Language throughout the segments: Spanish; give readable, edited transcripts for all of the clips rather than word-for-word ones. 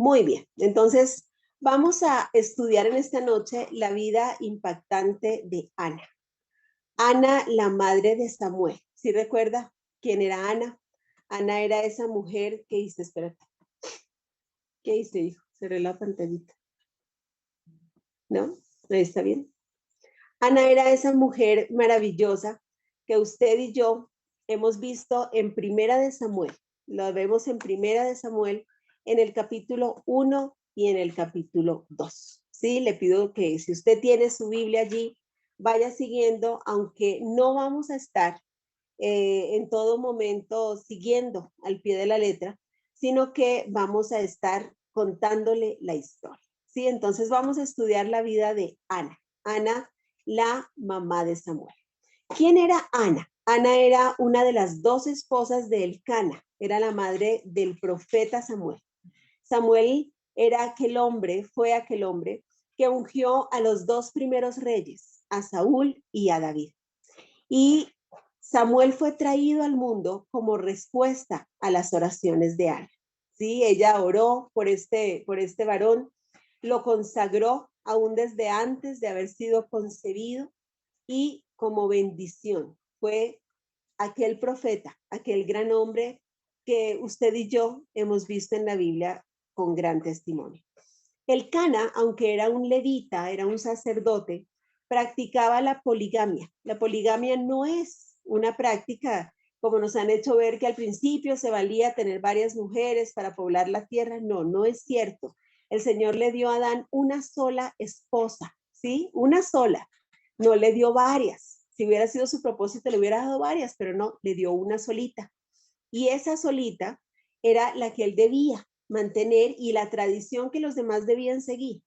Muy bien, entonces vamos a estudiar en esta noche la vida impactante de Ana. Ana, la madre de Samuel. ¿Sí recuerda quién era Ana? Ana era esa mujer que dice, espérate, ¿qué dice, hijo? Cerré la pantallita. ¿No? Ahí está bien. Ana era esa mujer maravillosa que usted y yo hemos visto en Primera de Samuel. Lo vemos en Primera de Samuel en el capítulo 1 y en el capítulo 2. Sí, le pido que si usted tiene su Biblia allí, vaya siguiendo, aunque no vamos a estar en todo momento siguiendo al pie de la letra, sino que vamos a estar contándole la historia. ¿Sí? Entonces vamos a estudiar la vida de Ana. Ana, la mamá de Samuel. ¿Quién era Ana? Ana era una de las dos esposas de Elcana, era la madre del profeta Samuel. Samuel era aquel hombre, fue aquel hombre que ungió a los dos primeros reyes, a Saúl y a David. Y Samuel fue traído al mundo como respuesta a las oraciones de Ana. ¿Sí? Ella oró por este varón, lo consagró aún desde antes de haber sido concebido y como bendición fue aquel profeta, aquel gran hombre que usted y yo hemos visto en la Biblia con gran testimonio. Elcana, aunque era un levita, era un sacerdote, practicaba la poligamia. La poligamia no es una práctica como nos han hecho ver que al principio se valía tener varias mujeres para poblar la tierra. No, no es cierto. El Señor le dio a Adán una sola esposa, ¿sí? Una sola. No le dio varias. Si hubiera sido su propósito, le hubiera dado varias, pero no, le dio una solita. Y esa solita era la que él debía mantener y la tradición que los demás debían seguir.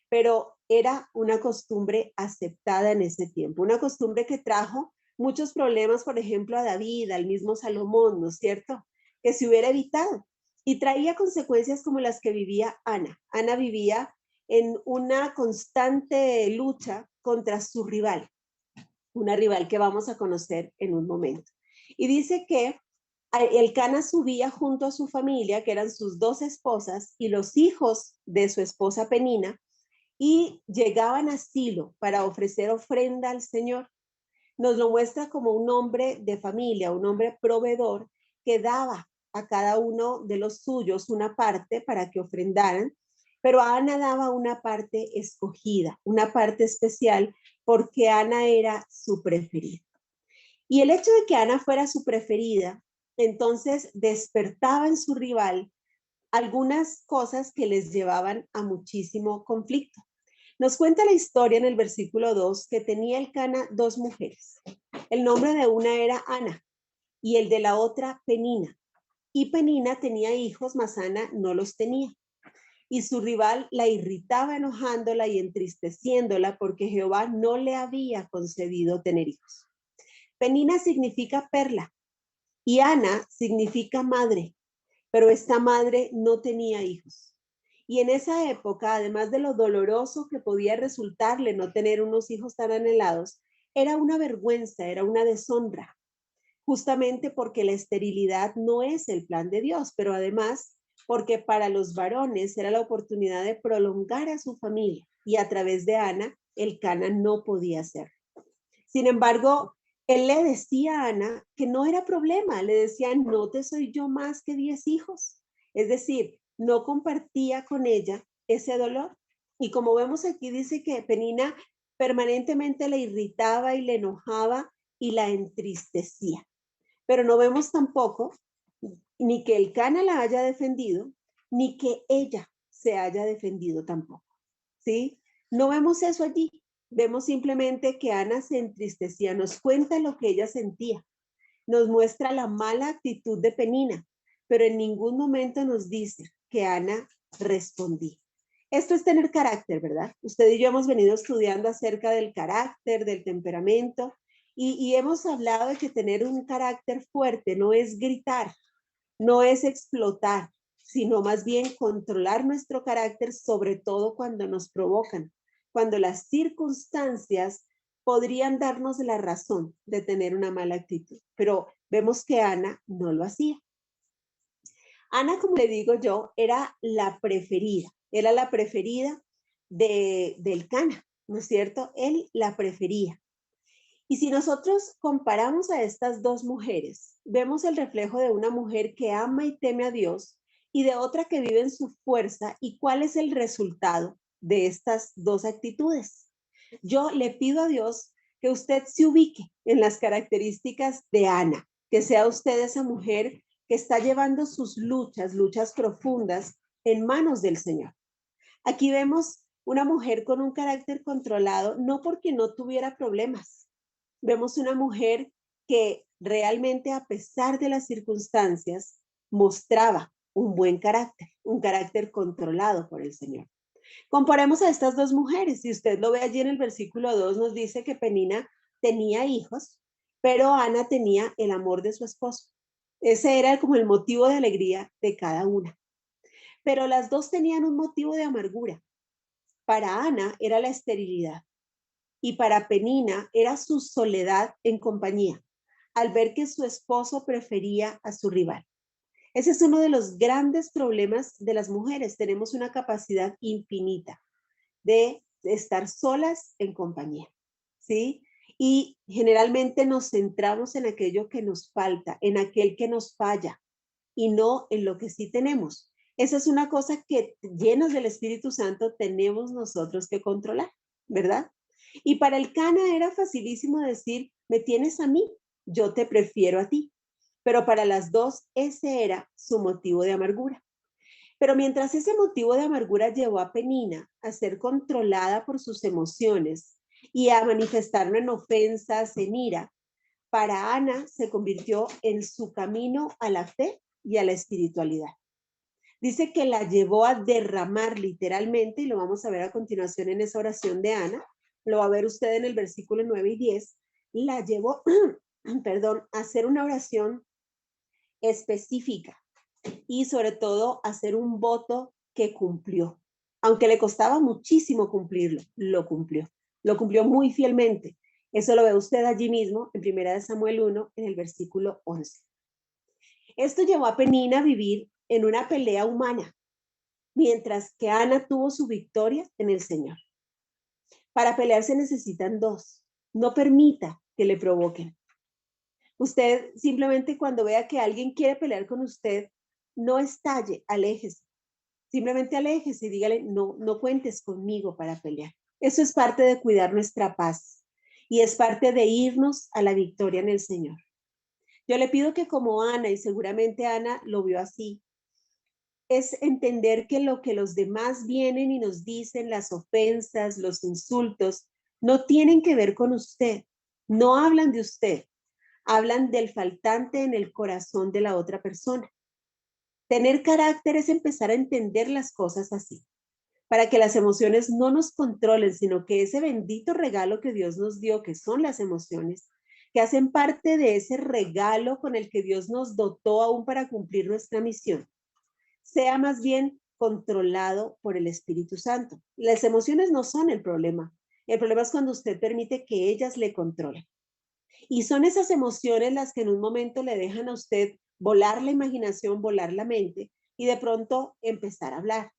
Pero era una costumbre aceptada en ese tiempo, una costumbre que trajo muchos problemas, por ejemplo, a David, al mismo Salomón, ¿no es cierto? Que se hubiera evitado. Y traía consecuencias como las que vivía Ana. Ana vivía en una constante lucha contra su rival, una rival que vamos a conocer en un momento. Y dice que Elcana subía junto a su familia, que eran sus dos esposas y los hijos de su esposa Penina, y llegaban a Silo para ofrecer ofrenda al Señor. Nos lo muestra como un hombre de familia, un hombre proveedor que daba a cada uno de los suyos una parte para que ofrendaran, pero a Ana daba una parte escogida, una parte especial, porque Ana era su preferida. Y el hecho de que Ana fuera su preferida, entonces despertaba en su rival algunas cosas que les llevaban a muchísimo conflicto. Nos cuenta la historia en el versículo 2 que tenía Elcana dos mujeres. El nombre de una era Ana y el de la otra Penina. Y Penina tenía hijos, mas Ana no los tenía. Y su rival la irritaba enojándola y entristeciéndola porque Jehová no le había concedido tener hijos. Penina significa perla y Ana significa madre, pero esta madre no tenía hijos. Y en esa época, además de lo doloroso que podía resultarle no tener unos hijos tan anhelados, era una vergüenza, era una deshonra, justamente porque la esterilidad no es el plan de Dios, pero además porque para los varones era la oportunidad de prolongar a su familia y a través de Ana, Elcana no podía hacerlo. Sin embargo, él le decía a Ana que no era problema, le decía, no te soy yo más que 10 hijos. Es decir, no compartía con ella ese dolor. Y como vemos aquí, dice que Penina permanentemente le irritaba y le enojaba y la entristecía. Pero no vemos tampoco ni que Elcana la haya defendido, ni que ella se haya defendido tampoco. ¿Sí? No vemos eso allí. Vemos simplemente que Ana se entristecía, nos cuenta lo que ella sentía, nos muestra la mala actitud de Penina, pero en ningún momento nos dice que Ana respondía. Esto es tener carácter, ¿verdad? Usted y yo hemos venido estudiando acerca del carácter, del temperamento, y hemos hablado de que tener un carácter fuerte no es gritar, no es explotar, sino más bien controlar nuestro carácter, sobre todo cuando nos provocan, cuando las circunstancias podrían darnos la razón de tener una mala actitud. Pero vemos que Ana no lo hacía. Ana, como le digo yo, era la preferida del Cana, ¿no es cierto? Él la prefería. Y si nosotros comparamos a estas dos mujeres, vemos el reflejo de una mujer que ama y teme a Dios y de otra que vive en su fuerza. ¿Y cuál es el resultado de estas dos actitudes? Yo le pido a Dios que usted se ubique en las características de Ana, que sea usted esa mujer que está llevando sus luchas profundas en manos del Señor. Aquí vemos una mujer con un carácter controlado, no porque no tuviera problemas. Vemos una mujer que realmente, a pesar de las circunstancias, mostraba un carácter controlado por el Señor. Comparemos a estas dos mujeres. Si usted lo ve allí en el versículo 2, nos dice que Penina tenía hijos, pero Ana tenía el amor de su esposo. Ese era como el motivo de alegría de cada una. Pero las dos tenían un motivo de amargura. Para Ana era la esterilidad y para Penina era su soledad en compañía, al ver que su esposo prefería a su rival. Ese es uno de los grandes problemas de las mujeres. Tenemos una capacidad infinita de estar solas en compañía, ¿sí? Y generalmente nos centramos en aquello que nos falta, en aquel que nos falla y no en lo que sí tenemos. Esa es una cosa que llenos del Espíritu Santo tenemos nosotros que controlar, ¿verdad? Y para el Cana era facilísimo decir, me tienes a mí, yo te prefiero a ti. Pero para las dos ese era su motivo de amargura. Pero mientras ese motivo de amargura llevó a Penina a ser controlada por sus emociones y a manifestarlo en ofensas, en ira, para Ana se convirtió en su camino a la fe y a la espiritualidad. Dice que la llevó a derramar literalmente, y lo vamos a ver a continuación en esa oración de Ana, lo va a ver usted en el versículo 9 y 10, la llevó, perdón, a hacer una oración específica y sobre todo hacer un voto que cumplió. Aunque le costaba muchísimo cumplirlo, lo cumplió. Lo cumplió muy fielmente. Eso lo ve usted allí mismo en 1 Samuel 1, en el versículo 11. Esto llevó a Penina a vivir en una pelea humana, mientras que Ana tuvo su victoria en el Señor. Para pelear se necesitan dos. No permita que le provoquen. Usted simplemente cuando vea que alguien quiere pelear con usted, no estalle, aléjese. Simplemente aléjese y dígale, no, no cuentes conmigo para pelear. Eso es parte de cuidar nuestra paz y es parte de irnos a la victoria en el Señor. Yo le pido que como Ana, y seguramente Ana lo vio así, es entender que lo que los demás vienen y nos dicen, las ofensas, los insultos, no tienen que ver con usted, no hablan de usted, hablan del faltante en el corazón de la otra persona. Tener carácter es empezar a entender las cosas así, para que las emociones no nos controlen, sino que ese bendito regalo que Dios nos dio, que son las emociones, que hacen parte de ese regalo con el que Dios nos dotó aún para cumplir nuestra misión, sea más bien controlado por el Espíritu Santo. Las emociones no son el problema es cuando usted permite que ellas le controlen. Y son esas emociones las que en un momento le dejan a usted volar la imaginación, volar la mente y de pronto empezar a hablar.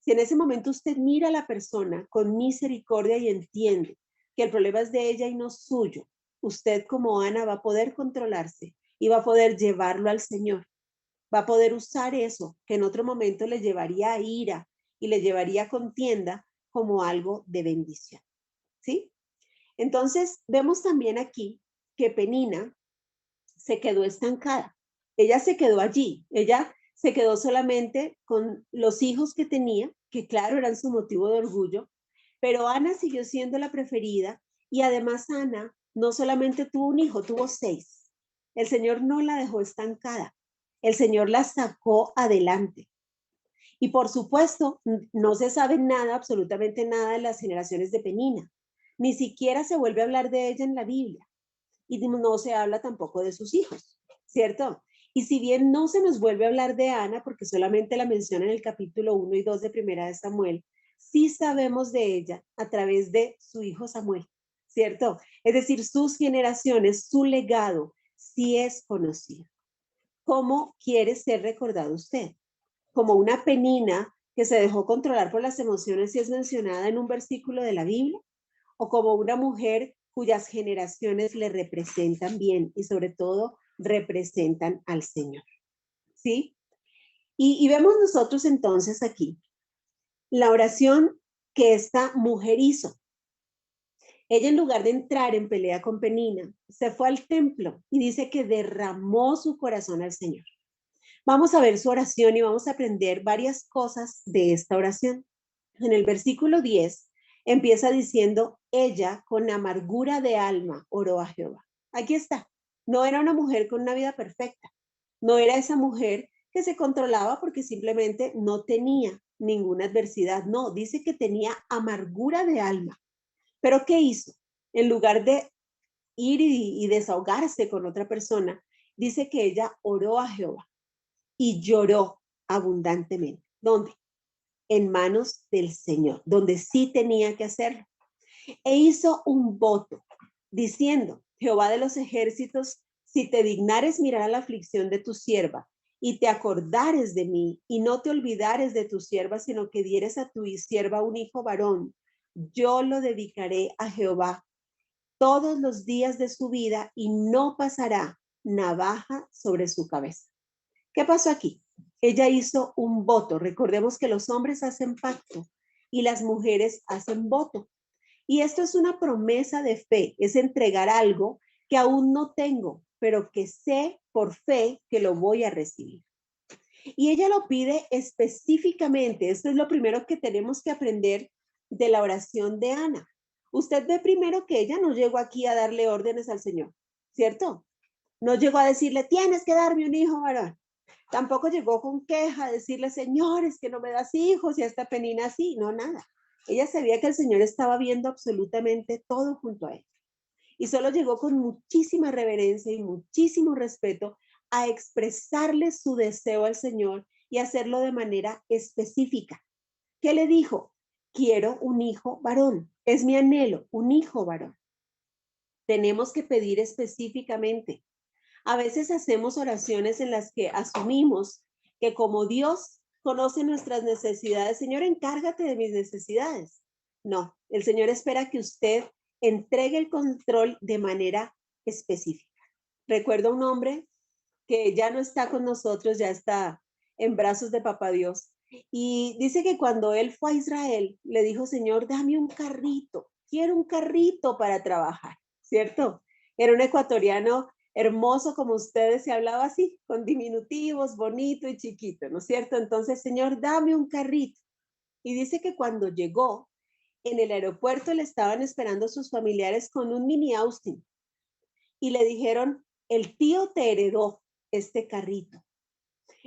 Si en ese momento usted mira a la persona con misericordia y entiende que el problema es de ella y no suyo, usted como Ana va a poder controlarse y va a poder llevarlo al Señor. Va a poder usar eso que en otro momento le llevaría a ira y le llevaría a contienda como algo de bendición. ¿Sí? Entonces, vemos también aquí que Penina se quedó estancada. Ella se quedó allí. Ella se quedó solamente con los hijos que tenía, que claro eran su motivo de orgullo, pero Ana siguió siendo la preferida y además Ana no solamente tuvo un hijo, tuvo 6. El Señor no la dejó estancada. El Señor la sacó adelante. Y por supuesto, no se sabe nada, absolutamente nada de las generaciones de Penina. Ni siquiera se vuelve a hablar de ella en la Biblia. Y no se habla tampoco de sus hijos, ¿cierto? Y si bien no se nos vuelve a hablar de Ana, porque solamente la menciona en el capítulo 1 y 2 de 1 Samuel, sí sabemos de ella a través de su hijo Samuel, ¿cierto? Es decir, sus generaciones, su legado, sí es conocido. ¿Cómo quiere ser recordado usted? ¿Como una Penina que se dejó controlar por las emociones y es mencionada en un versículo de la Biblia? ¿O como una mujer cuyas generaciones le representan bien y sobre todo representan al Señor? ¿Sí? Y vemos nosotros entonces aquí la oración que esta mujer hizo. Ella, en lugar de entrar en pelea con Penina, se fue al templo y dice que derramó su corazón al Señor. Vamos a ver su oración y vamos a aprender varias cosas de esta oración. En el versículo 10 empieza diciendo, ella con amargura de alma oró a Jehová. Aquí está. No era una mujer con una vida perfecta. No era esa mujer que se controlaba porque simplemente no tenía ninguna adversidad. No, dice que tenía amargura de alma. ¿Pero qué hizo? En lugar de ir y desahogarse con otra persona, dice que ella oró a Jehová y lloró abundantemente. ¿Dónde? En manos del Señor, donde sí tenía que hacerlo. E hizo un voto diciendo, Jehová de los ejércitos, si te dignares mirar a la aflicción de tu sierva y te acordares de mí y no te olvidares de tu sierva, sino que dieres a tu sierva un hijo varón, yo lo dedicaré a Jehová todos los días de su vida y no pasará navaja sobre su cabeza. ¿Qué pasó aquí? Ella hizo un voto. Recordemos que los hombres hacen pacto y las mujeres hacen voto. Y esto es una promesa de fe, es entregar algo que aún no tengo, pero que sé por fe que lo voy a recibir. Y ella lo pide específicamente. Esto es lo primero que tenemos que aprender de la oración de Ana. Usted ve primero que ella no llegó aquí a darle órdenes al Señor, ¿cierto? No llegó a decirle, tienes que darme un hijo varón. Tampoco llegó con queja a decirle, Señor, es que no me das hijos y a esta Penina así. No, nada. Ella sabía que el Señor estaba viendo absolutamente todo junto a él. Y solo llegó con muchísima reverencia y muchísimo respeto a expresarle su deseo al Señor y hacerlo de manera específica. ¿Qué le dijo? Quiero un hijo varón. Es mi anhelo, un hijo varón. Tenemos que pedir específicamente. A veces hacemos oraciones en las que asumimos que como Dios conoce nuestras necesidades, Señor, encárgate de mis necesidades. No, el Señor espera que usted entregue el control de manera específica. Recuerdo un hombre que ya no está con nosotros, ya está en brazos de Papá Dios. Y dice que cuando él fue a Israel, le dijo, Señor, dame un carrito, quiero un carrito para trabajar, ¿cierto? Era un ecuatoriano hermoso como ustedes, se hablaba así, con diminutivos, bonito y chiquito, ¿no es cierto? Entonces, Señor, dame un carrito. Y dice que cuando llegó en el aeropuerto le estaban esperando sus familiares con un mini Austin y le dijeron, el tío te heredó este carrito.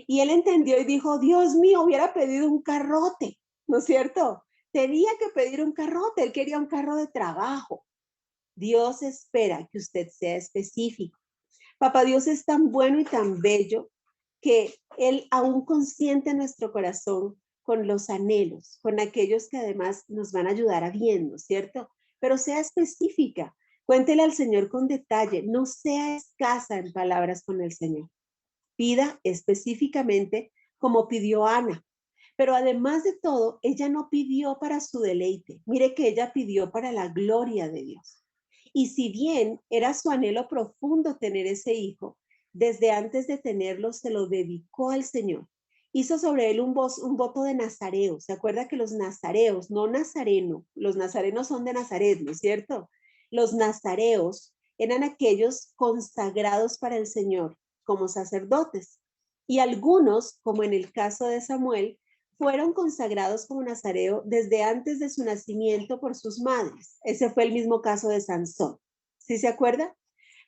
Y él entendió y dijo, Dios mío, hubiera pedido un carrote, ¿no es cierto? Tenía que pedir un carrote, él quería un carro de trabajo. Dios espera que usted sea específico. Papá Dios es tan bueno y tan bello que Él aún consiente nuestro corazón con los anhelos, con aquellos que además nos van a ayudar a bien, ¿no es cierto? Pero sea específica, cuéntele al Señor con detalle, no sea escasa en palabras con el Señor. Pida específicamente como pidió Ana. Pero además de todo, ella no pidió para su deleite. Mire que ella pidió para la gloria de Dios. Y si bien era su anhelo profundo tener ese hijo, desde antes de tenerlo se lo dedicó al Señor. Hizo sobre él un voto de nazareo. ¿Se acuerda que los nazareos, no nazareno, los nazarenos son de Nazaret, ¿no es cierto? Los nazareos eran aquellos consagrados para el Señor como sacerdotes. Y algunos, como en el caso de Samuel, fueron consagrados como nazareo desde antes de su nacimiento por sus madres. Ese fue el mismo caso de Sansón. ¿Sí se acuerda?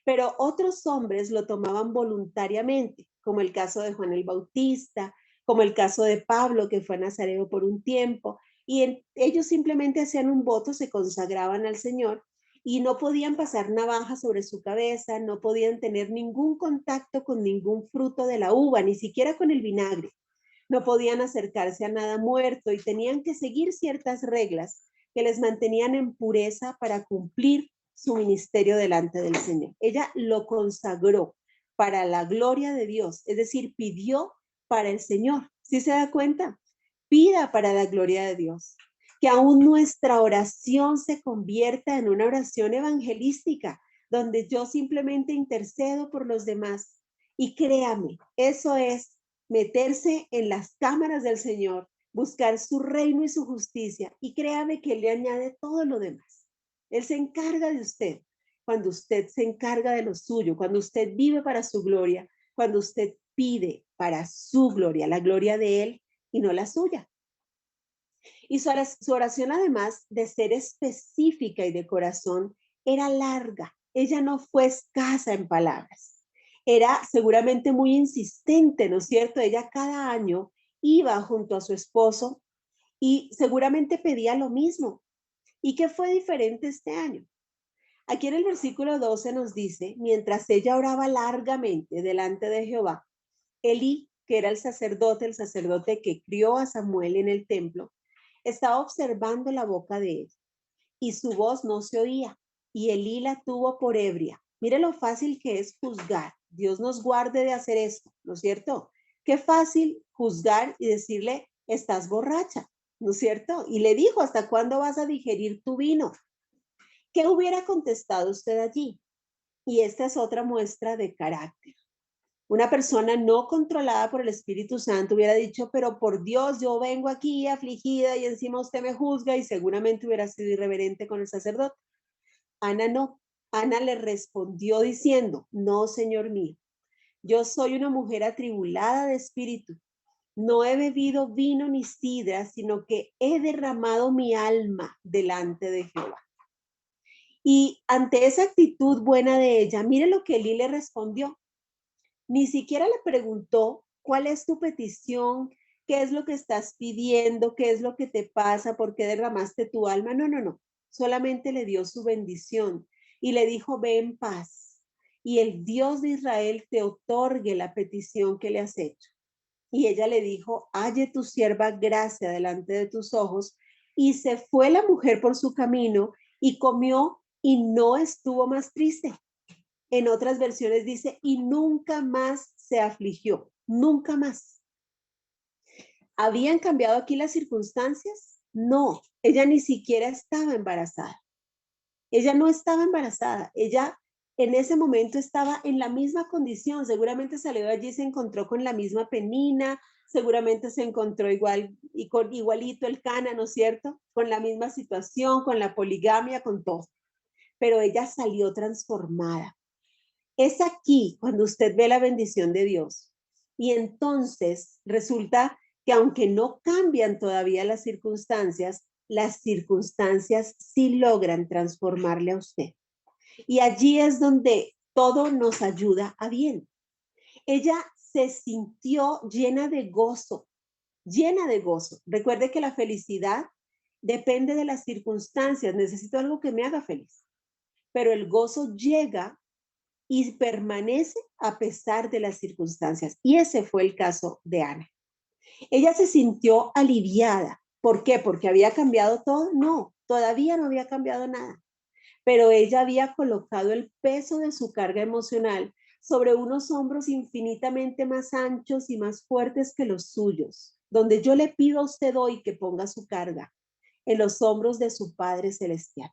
Pero otros hombres lo tomaban voluntariamente, como el caso de Juan el Bautista, como el caso de Pablo, que fue nazareo por un tiempo, y ellos simplemente hacían un voto, se consagraban al Señor y no podían pasar navaja sobre su cabeza, no podían tener ningún contacto con ningún fruto de la uva, ni siquiera con el vinagre. No podían acercarse a nada muerto y tenían que seguir ciertas reglas que les mantenían en pureza para cumplir su ministerio delante del Señor. Ella lo consagró para la gloria de Dios, es decir, pidió para el Señor. ¿Sí se da cuenta? Pida para la gloria de Dios. Que aún nuestra oración se convierta en una oración evangelística, donde yo simplemente intercedo por los demás. Y créame, eso es meterse en las cámaras del Señor, buscar su reino y su justicia. Y créame que Él le añade todo lo demás. Él se encarga de usted. Cuando usted se encarga de lo suyo, cuando usted vive para su gloria, cuando usted pide para su gloria, la gloria de Él y no la suya. Y su oración, además de ser específica y de corazón, era larga. Ella no fue escasa en palabras. Era seguramente muy insistente, ¿no es cierto? Ella cada año iba junto a su esposo y seguramente pedía lo mismo. ¿Y qué fue diferente este año? Aquí en el versículo 12 nos dice, mientras ella oraba largamente delante de Jehová, Elí, que era el sacerdote que crió a Samuel en el templo, estaba observando la boca de ella y su voz no se oía y Elí la tuvo por ebria. Mire lo fácil que es juzgar. Dios nos guarde de hacer esto, ¿no es cierto? Qué fácil juzgar y decirle, estás borracha, ¿no es cierto? Y le dijo, ¿hasta cuándo vas a digerir tu vino? ¿Qué hubiera contestado usted allí? Y esta es otra muestra de carácter. Una persona no controlada por el Espíritu Santo hubiera dicho, pero por Dios, yo vengo aquí afligida y encima usted me juzga y seguramente hubiera sido irreverente con el sacerdote. Ana no. Ana le respondió diciendo, no, Señor mío, yo soy una mujer atribulada de espíritu. No he bebido vino ni sidra, sino que he derramado mi alma delante de Jehová. Y ante esa actitud buena de ella, mire lo que Elí le respondió. Ni siquiera le preguntó cuál es tu petición, qué es lo que estás pidiendo, qué es lo que te pasa, por qué derramaste tu alma. No, no, no. Solamente le dio su bendición y le dijo, ve en paz. Y el Dios de Israel te otorgue la petición que le has hecho. Y ella le dijo, halle tu sierva gracia delante de tus ojos. Y se fue la mujer por su camino y comió y no estuvo más triste. En otras versiones dice, y nunca más se afligió, nunca más. ¿Habían cambiado aquí las circunstancias? No, ella ni siquiera estaba embarazada. Ella no estaba embarazada. Ella en ese momento estaba en la misma condición. Seguramente salió de allí y se encontró con la misma Penina, seguramente se encontró igual y con igualito el Cana, ¿no es cierto? Con la misma situación, con la poligamia, con todo. Pero ella salió transformada. Es aquí cuando usted ve la bendición de Dios. Y entonces resulta que aunque no cambian todavía las circunstancias sí logran transformarle a usted. Y allí es donde todo nos ayuda a bien. Ella se sintió llena de gozo, llena de gozo. Recuerde que la felicidad depende de las circunstancias. Necesito algo que me haga feliz. Pero el gozo llega y permanece a pesar de las circunstancias. Y ese fue el caso de Ana. Ella se sintió aliviada. ¿Por qué? ¿Porque había cambiado todo? No, todavía no había cambiado nada. Pero ella había colocado el peso de su carga emocional sobre unos hombros infinitamente más anchos y más fuertes que los suyos, donde yo le pido a usted hoy que ponga su carga en los hombros de su Padre Celestial.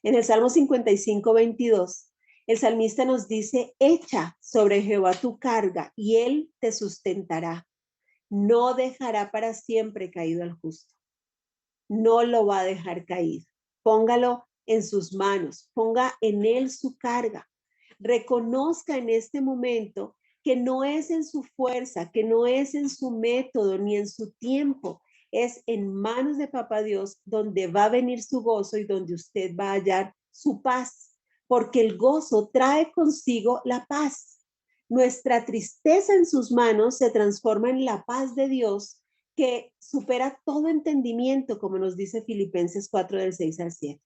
En el Salmo 55:22, el salmista nos dice, echa sobre Jehová tu carga y él te sustentará. No dejará para siempre caído al justo. No lo va a dejar caído. Póngalo en sus manos, ponga en él su carga. Reconozca en este momento que no es en su fuerza, que no es en su método ni en su tiempo, es en manos de Papá Dios donde va a venir su gozo y donde usted va a hallar su paz, porque el gozo trae consigo la paz. Nuestra tristeza en sus manos se transforma en la paz de Dios que supera todo entendimiento, como nos dice Filipenses 4 del 6 al 7.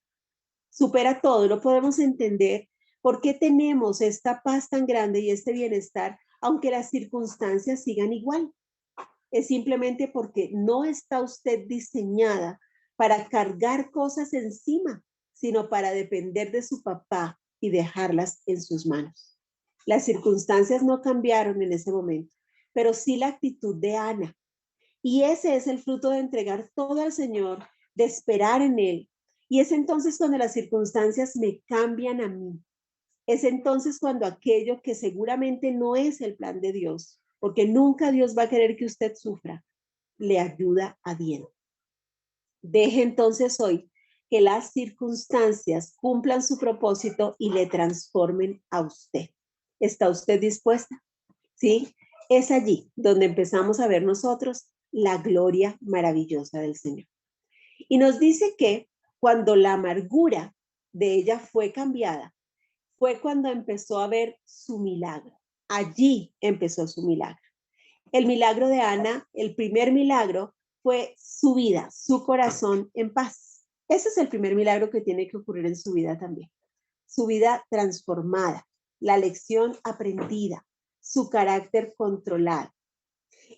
Supera todo, no podemos entender por qué tenemos esta paz tan grande y este bienestar, aunque las circunstancias sigan igual. Es simplemente porque no está usted diseñada para cargar cosas encima, sino para depender de su papá y dejarlas en sus manos. Las circunstancias no cambiaron en ese momento, pero sí la actitud de Ana. Y ese es el fruto de entregar todo al Señor, de esperar en Él. Y es entonces cuando las circunstancias me cambian a mí. Es entonces cuando aquello que seguramente no es el plan de Dios, porque nunca Dios va a querer que usted sufra, le ayuda a bien. Deje entonces hoy que las circunstancias cumplan su propósito y le transformen a usted. ¿Está usted dispuesta? ¿Sí? Es allí donde empezamos a ver nosotros la gloria maravillosa del Señor. Y nos dice que cuando la amargura de ella fue cambiada, fue cuando empezó a ver su milagro. Allí empezó su milagro. El milagro de Ana, el primer milagro, fue su vida, su corazón en paz. Ese es el primer milagro que tiene que ocurrir en su vida también. Su vida transformada, la lección aprendida, su carácter controlado.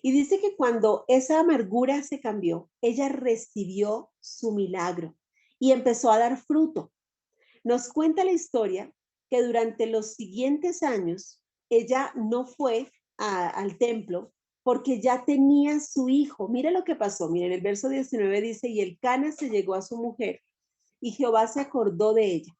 Y dice que cuando esa amargura se cambió, ella recibió su milagro y empezó a dar fruto. Nos cuenta la historia que durante los siguientes años ella no fue al templo porque ya tenía su hijo. Mire lo que pasó. Miren, el verso 19 dice, y el Cana se llegó a su mujer y Jehová se acordó de ella.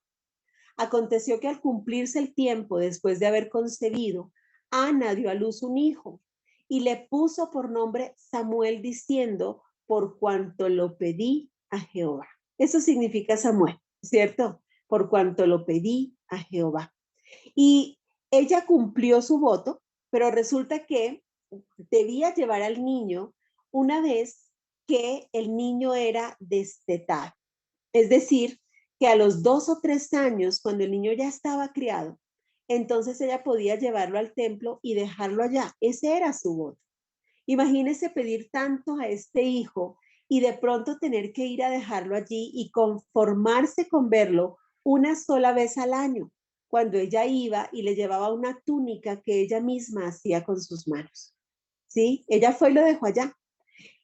Aconteció que al cumplirse el tiempo después de haber concebido, Ana dio a luz un hijo y le puso por nombre Samuel diciendo, por cuanto lo pedí a Jehová. Eso significa Samuel, ¿cierto? Por cuanto lo pedí a Jehová. Y ella cumplió su voto, pero resulta que debía llevar al niño una vez que el niño era destetado. Es decir, que a los 2 o 3 años, cuando el niño ya estaba criado, entonces ella podía llevarlo al templo y dejarlo allá. Ese era su voto. Imagínese pedir tanto a este hijo y de pronto tener que ir a dejarlo allí y conformarse con verlo una sola vez al año, cuando ella iba y le llevaba una túnica que ella misma hacía con sus manos. ¿Sí? Ella fue y lo dejó allá.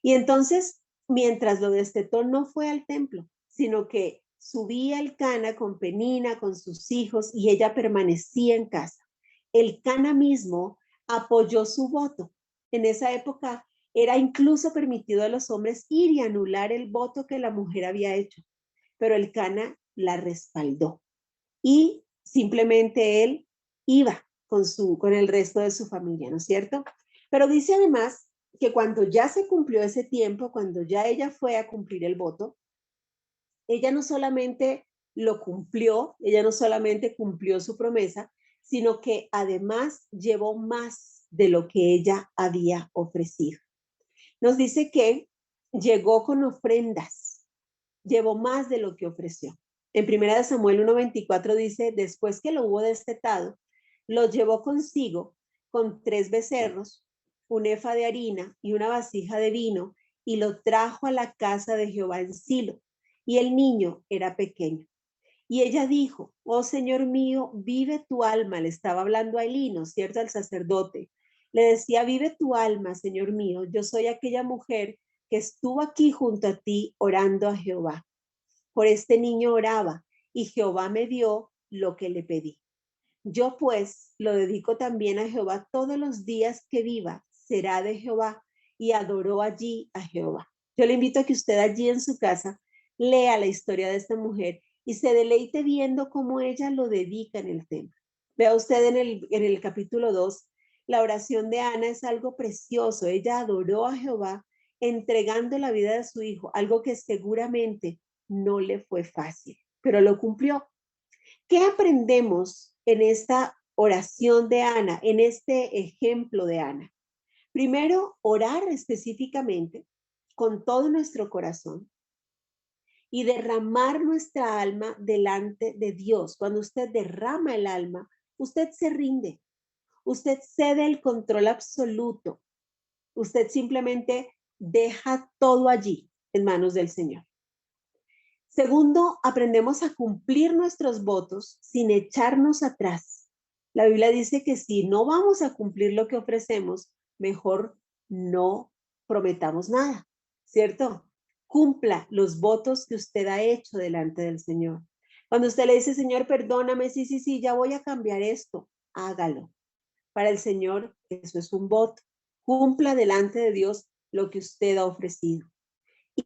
Y entonces, mientras lo destetó, no fue al templo, sino que subía el Cana con Penina, con sus hijos, y ella permanecía en casa. El Cana mismo apoyó su voto. En esa época era incluso permitido a los hombres ir y anular el voto que la mujer había hecho, pero el Cana la respaldó y simplemente él iba con el resto de su familia, ¿no es cierto? Pero dice además que cuando ya se cumplió ese tiempo, cuando ya ella fue a cumplir el voto, ella no solamente lo cumplió, ella no solamente cumplió su promesa, sino que además llevó más de lo que ella había ofrecido. Nos dice que llegó con ofrendas, llevó más de lo que ofreció. En 1 Samuel 1:24 dice, después que lo hubo destetado, lo llevó consigo con 3 becerros, un efa de harina y una vasija de vino, y lo trajo a la casa de Jehová en Silo. Y el niño era pequeño. Y ella dijo, oh Señor mío, vive tu alma. Le estaba hablando a Elí, ¿no es cierto? Al sacerdote. Le decía, vive tu alma, Señor mío. Yo soy aquella mujer que estuvo aquí junto a ti orando a Jehová. Por este niño oraba y Jehová me dio lo que le pedí. Yo pues lo dedico también a Jehová todos los días que viva, será de Jehová, y adoró allí a Jehová. Yo le invito a que usted allí en su casa lea la historia de esta mujer y se deleite viendo cómo ella lo dedica en el templo. Vea usted en el capítulo 2, la oración de Ana es algo precioso. Ella adoró a Jehová entregando la vida de su hijo, algo que seguramente no le fue fácil, pero lo cumplió. ¿Qué aprendemos en esta oración de Ana, en este ejemplo de Ana? Primero, orar específicamente con todo nuestro corazón y derramar nuestra alma delante de Dios. Cuando usted derrama el alma, usted se rinde, usted cede el control absoluto, usted simplemente deja todo allí en manos del Señor. Segundo, aprendemos a cumplir nuestros votos sin echarnos atrás. La Biblia dice que si no vamos a cumplir lo que ofrecemos, mejor no prometamos nada, ¿cierto? Cumpla los votos que usted ha hecho delante del Señor. Cuando usted le dice, Señor, perdóname, sí, ya voy a cambiar esto. hágalo. Para el Señor eso es un voto. Cumpla delante de Dios lo que usted ha ofrecido.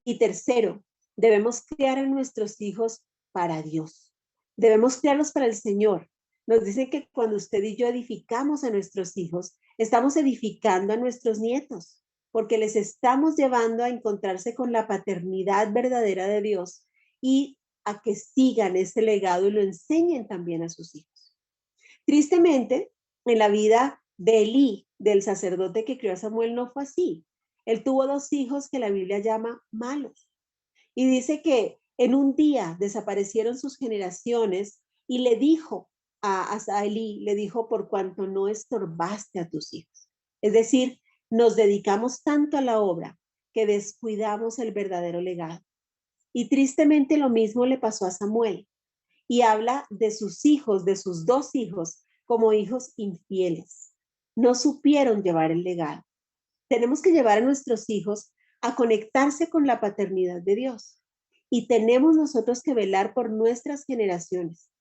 Y tercero, debemos criar a nuestros hijos para Dios. Debemos criarlos para el Señor. Nos dice que cuando usted y yo edificamos a nuestros hijos, estamos edificando a nuestros nietos, porque les estamos llevando a encontrarse con la paternidad verdadera de Dios y a que sigan ese legado y lo enseñen también a sus hijos. Tristemente, en la vida de Elí, del sacerdote que crió a Samuel, no fue así. Él tuvo dos hijos que la Biblia llama malos. Y dice que en un día desaparecieron sus generaciones y le dijo a Elí, le dijo, por cuanto no estorbaste a tus hijos. Es decir, nos dedicamos tanto a la obra que descuidamos el verdadero legado. Y tristemente lo mismo le pasó a Samuel. Y habla de sus hijos, de sus dos hijos, como hijos infieles. No supieron llevar el legado. Tenemos que llevar a nuestros hijos a conectarse con la paternidad de Dios. Y tenemos nosotros que velar por nuestras generaciones,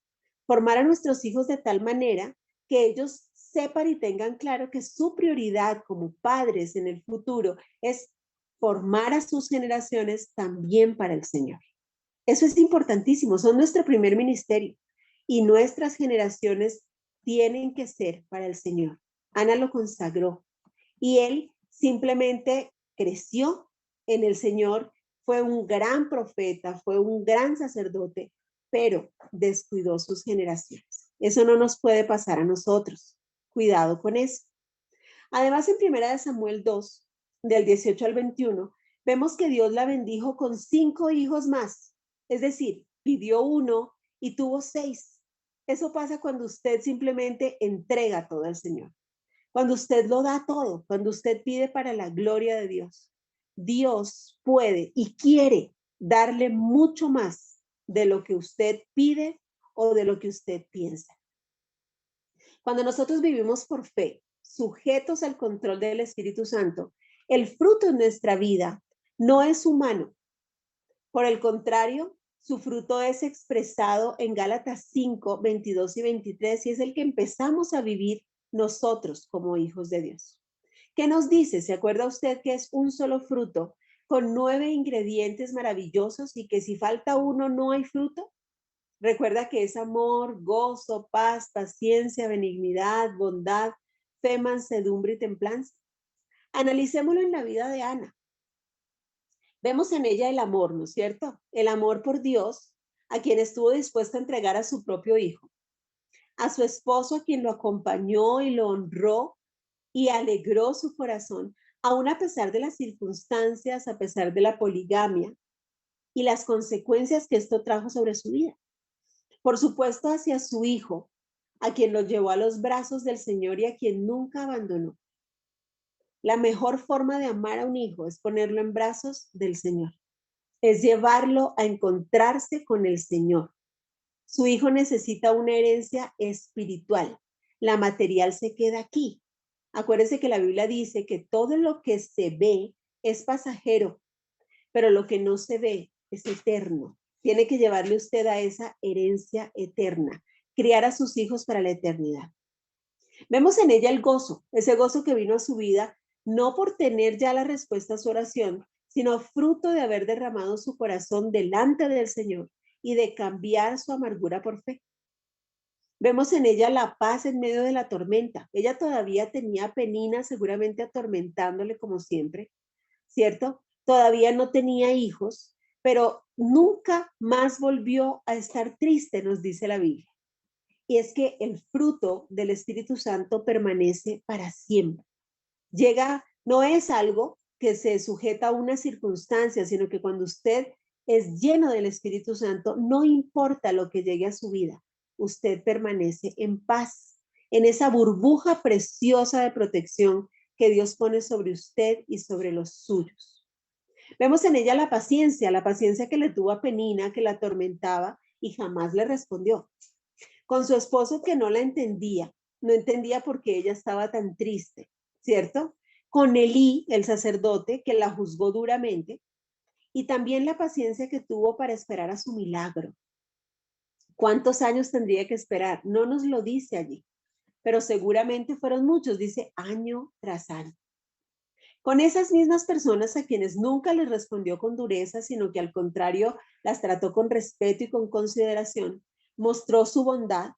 formar a nuestros hijos de tal manera que ellos sepan y tengan claro que su prioridad como padres en el futuro es formar a sus generaciones también para el Señor. Eso es importantísimo, son nuestro primer ministerio y nuestras generaciones tienen que ser para el Señor. Ana lo consagró y él simplemente creció en el Señor, fue un gran profeta, fue un gran sacerdote, pero descuidó sus generaciones. Eso no nos puede pasar a nosotros. Cuidado con eso. Además, en Primera de Samuel 2, del 18 al 21, vemos que Dios la bendijo con 5 hijos más. Es decir, pidió uno y tuvo 6. Eso pasa cuando usted simplemente entrega todo al Señor. Cuando usted lo da todo, cuando usted pide para la gloria de Dios, Dios puede y quiere darle mucho más de lo que usted pide o de lo que usted piensa. Cuando nosotros vivimos por fe, sujetos al control del Espíritu Santo, el fruto en nuestra vida no es humano. Por el contrario, su fruto es expresado en Gálatas 5, 22 y 23 y es el que empezamos a vivir nosotros como hijos de Dios. ¿Qué nos dice? ¿Se acuerda usted que es un solo fruto con 9 ingredientes maravillosos y que si falta uno no hay fruto? Recuerda que es amor, gozo, paz, paciencia, benignidad, bondad, fe, mansedumbre y templanza. Analicémoslo en la vida de Ana. Vemos en ella el amor, ¿no es cierto? El amor por Dios, a quien estuvo dispuesto a entregar a su propio hijo, a su esposo, a quien lo acompañó y lo honró y alegró su corazón, aún a pesar de las circunstancias, a pesar de la poligamia y las consecuencias que esto trajo sobre su vida. Por supuesto, hacia su hijo, a quien lo llevó a los brazos del Señor y a quien nunca abandonó. La mejor forma de amar a un hijo es ponerlo en brazos del Señor, es llevarlo a encontrarse con el Señor. Su hijo necesita una herencia espiritual. La material se queda aquí. Acuérdese que la Biblia dice que todo lo que se ve es pasajero, pero lo que no se ve es eterno. Tiene que llevarle usted a esa herencia eterna, criar a sus hijos para la eternidad. Vemos en ella el gozo, ese gozo que vino a su vida, no por tener ya la respuesta a su oración, sino fruto de haber derramado su corazón delante del Señor y de cambiar su amargura por fe. Vemos en ella la paz en medio de la tormenta. Ella todavía tenía Penina seguramente atormentándole como siempre, ¿cierto? Todavía no tenía hijos, pero nunca más volvió a estar triste, nos dice la Biblia. Y es que el fruto del Espíritu Santo permanece para siempre. Llega, no es algo que se sujeta a una circunstancia, sino que cuando usted es lleno del Espíritu Santo, no importa lo que llegue a su vida, usted permanece en paz, en esa burbuja preciosa de protección que Dios pone sobre usted y sobre los suyos. Vemos en ella la paciencia que le tuvo a Penina, que la atormentaba y jamás le respondió. Con su esposo que no la entendía, no entendía por qué ella estaba tan triste, ¿cierto? Con Elí, el sacerdote, que la juzgó duramente, y también la paciencia que tuvo para esperar a su milagro. ¿Cuántos años tendría que esperar? No nos lo dice allí, pero seguramente fueron muchos, dice, año tras año. Con esas mismas personas a quienes nunca les respondió con dureza, sino que al contrario las trató con respeto y con consideración, mostró su bondad,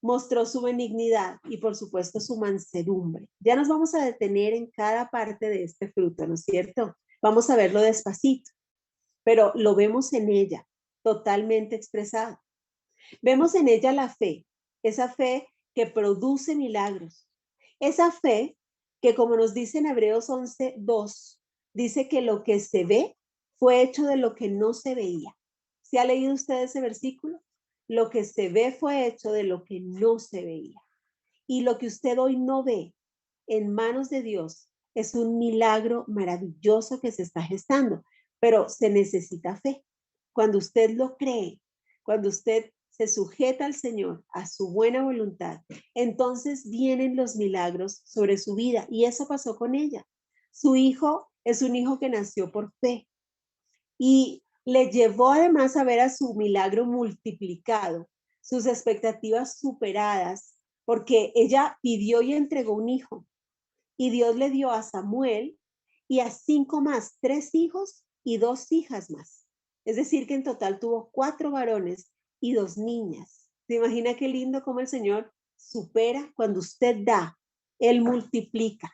mostró su benignidad y por supuesto su mansedumbre. Ya nos vamos a detener en cada parte de este fruto, ¿no es cierto? Vamos a verlo despacito, pero lo vemos en ella, totalmente expresado. Vemos en ella la fe, esa fe que produce milagros, esa fe que, como nos dice en Hebreos 11:2, dice que lo que se ve fue hecho de lo que no se veía. ¿Se ha leído usted ese versículo? Lo que se ve fue hecho de lo que no se veía. Y lo que usted hoy no ve en manos de Dios es un milagro maravilloso que se está gestando, pero se necesita fe. Cuando usted lo cree, cuando usted se sujeta al Señor, a su buena voluntad, entonces vienen los milagros sobre su vida. Y eso pasó con ella. Su hijo es un hijo que nació por fe y le llevó además a ver a su milagro multiplicado, sus expectativas superadas, porque ella pidió y entregó un hijo. Y Dios le dio a Samuel y a 5 más, 3 hijos y 2 hijas más. Es decir, que en total tuvo 4 varones y 2 niñas. ¿Se imagina qué lindo cómo el Señor supera cuando usted da? Él multiplica.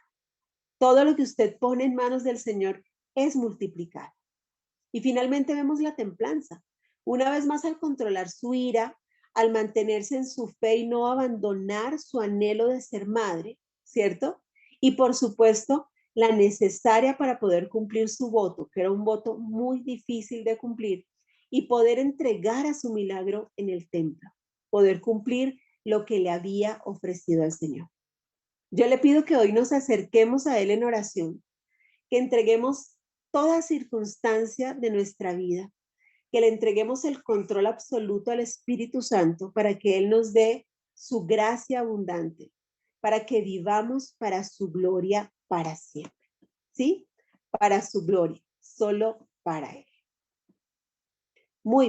Todo lo que usted pone en manos del Señor es multiplicar. Y finalmente vemos la templanza. Una vez más, al controlar su ira, al mantenerse en su fe y no abandonar su anhelo de ser madre, ¿cierto? Y por supuesto, la necesaria para poder cumplir su voto, que era un voto muy difícil de cumplir, y poder entregar a su milagro en el templo, poder cumplir lo que le había ofrecido al Señor. Yo le pido que hoy nos acerquemos a Él en oración, que entreguemos toda circunstancia de nuestra vida, que le entreguemos el control absoluto al Espíritu Santo para que Él nos dé su gracia abundante, para que vivamos para su gloria para siempre. ¿Sí? Para su gloria, solo para Él. Muy